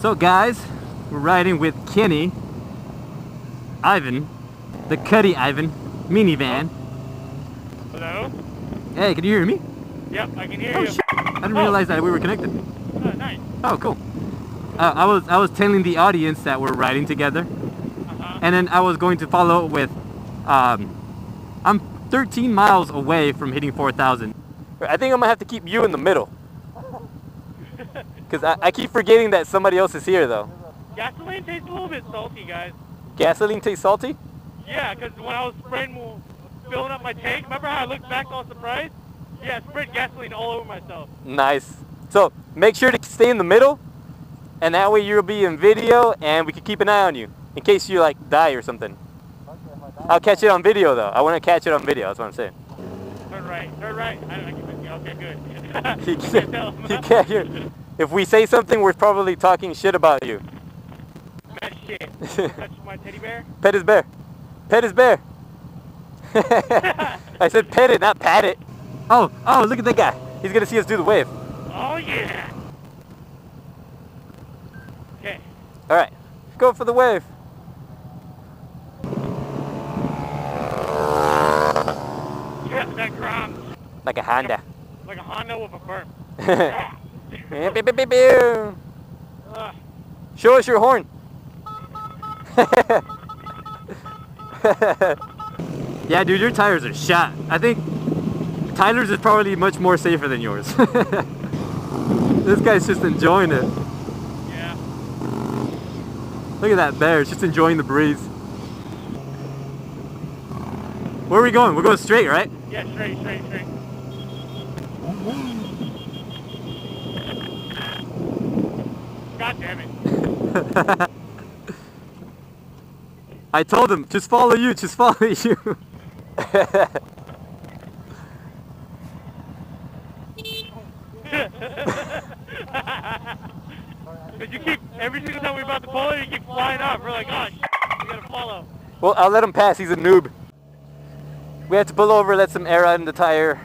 So guys, we're riding with Kenny, Ivan, the Cuddy Ivan minivan. Hello? Hey, can you hear me? Yep, I can hear you. Shit. I didn't realize that we were connected. Oh, nice. Oh, cool. I was telling the audience that we're riding together, and then I was going to follow up with, I'm 13 miles away from hitting 4,000. I think I'm gonna have to keep you in the middle, because I keep forgetting that somebody else is here though. Gasoline tastes a little bit salty, guys. Gasoline tastes salty? Yeah, because when I was filling up my tank, remember how I looked back all surprised? Yeah, I sprayed gasoline all over myself. Nice. So make sure to stay in the middle, and that way you'll be in video, and we can keep an eye on you in case you like die or something. I'll catch it on video though. I want to catch it on video. That's what I'm saying. Turn right. Turn right. I can see. Okay, good. He can't hear. If we say something, we're probably talking shit about you. Bad shit. Touch my teddy bear? Pet his bear. Pet his bear. I said pet it, not pat it. Oh, look at that guy. He's gonna see us do the wave. Oh yeah. Okay. All right, go for the wave. Yeah, that grums. Like a Honda. Like a Honda with a burp. Show us your horn. Yeah, dude, your tires are shot. I think Tyler's is probably much more safer than yours. This guy's just enjoying it. Yeah. Look at that bear, it's just enjoying the breeze. Where are we going? We're going straight, right? Yeah, straight. God damn it. I told him, just follow you. Because you keep, every single time we're about to pull it, you keep flying off. We're like, oh, shit, we gotta follow. Well, I'll let him pass, he's a noob. We have to pull over, let some air out in the tire,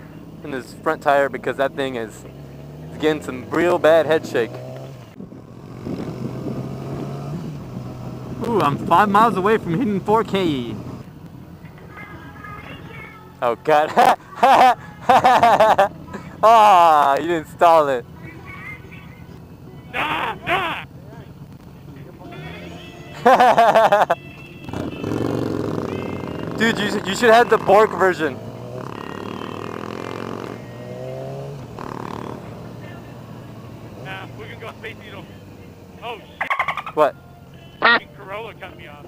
in his front tire, because that thing is getting some real bad head shake. Ooh, I'm 5 miles away from hitting 4K. Oh God. Ah, you didn't stall it. Nah. Dude, you should have the Borg version. Nah, we can go Space Needle. Oh shit. What? Corolla cut me off.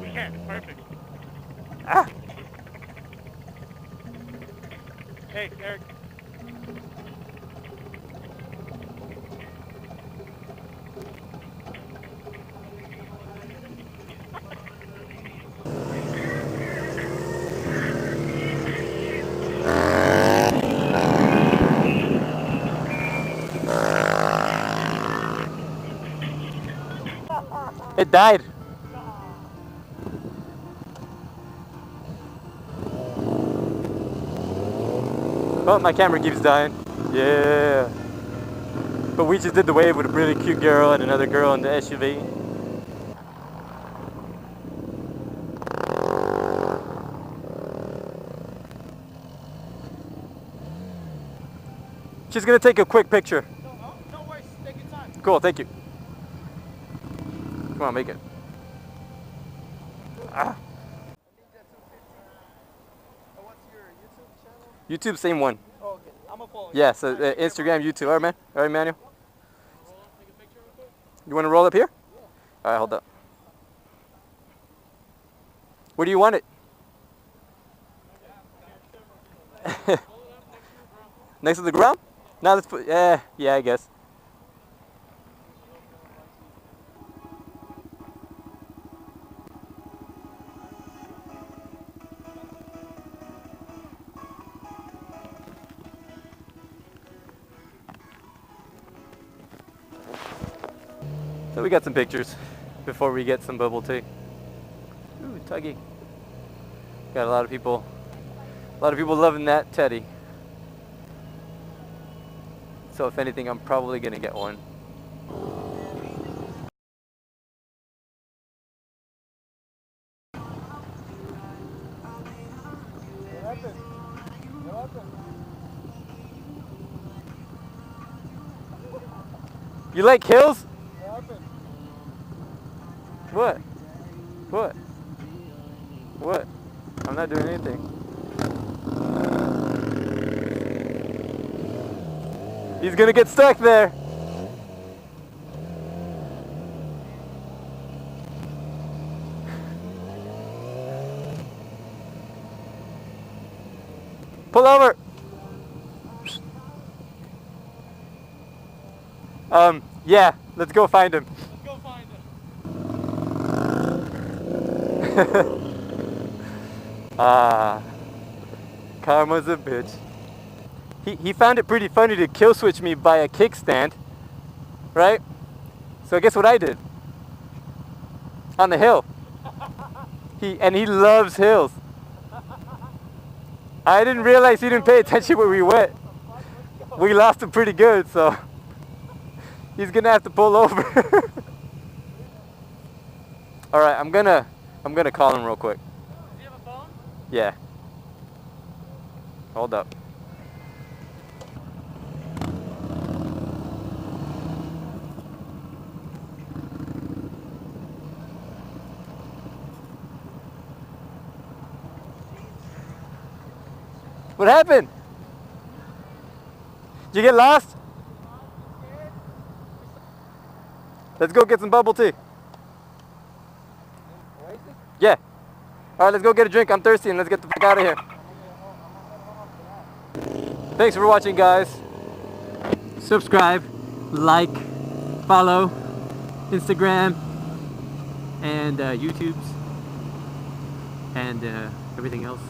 We can't, it's perfect. Ah. Hey, Eric. It died. Oh, my camera keeps dying. Yeah. But we just did the wave with a really cute girl and another girl in the SUV. She's gonna take a quick picture. No worries, take your time. Cool, thank you. Come on, make it. Ah. What's your YouTube channel? YouTube, same one. Oh, okay. I'm gonna follow you. Yeah, so Instagram, YouTube. All right, man. All right, Manuel. Take a picture real quick? You want to roll up here? Yeah. All right, hold up. Where do you want it? Next to the ground? Now let's put. Yeah, I guess. So we got some pictures before we get some bubble tea. Ooh, Tuggy. Got a lot of people loving that teddy. So if anything, I'm probably gonna get one. You like hills? What? What? What? I'm not doing anything. He's gonna get stuck there. Pull over. Yeah, let's go find him. Let's go find him. Karma's a bitch. He found it pretty funny to kill switch me by a kickstand, right? So guess what I did? On the hill. He loves hills. I didn't realize he didn't pay attention where we went. We lost him pretty good, so he's gonna have to pull over. All right, I'm gonna call him real quick. Do you have a phone? Yeah. Hold up. What happened? Did you get lost? Let's go get some bubble tea. Yeah. All right, let's go get a drink. I'm thirsty, and let's get the fuck out of here. Thanks for watching, guys. Subscribe, like, follow, Instagram, and YouTube's, and everything else.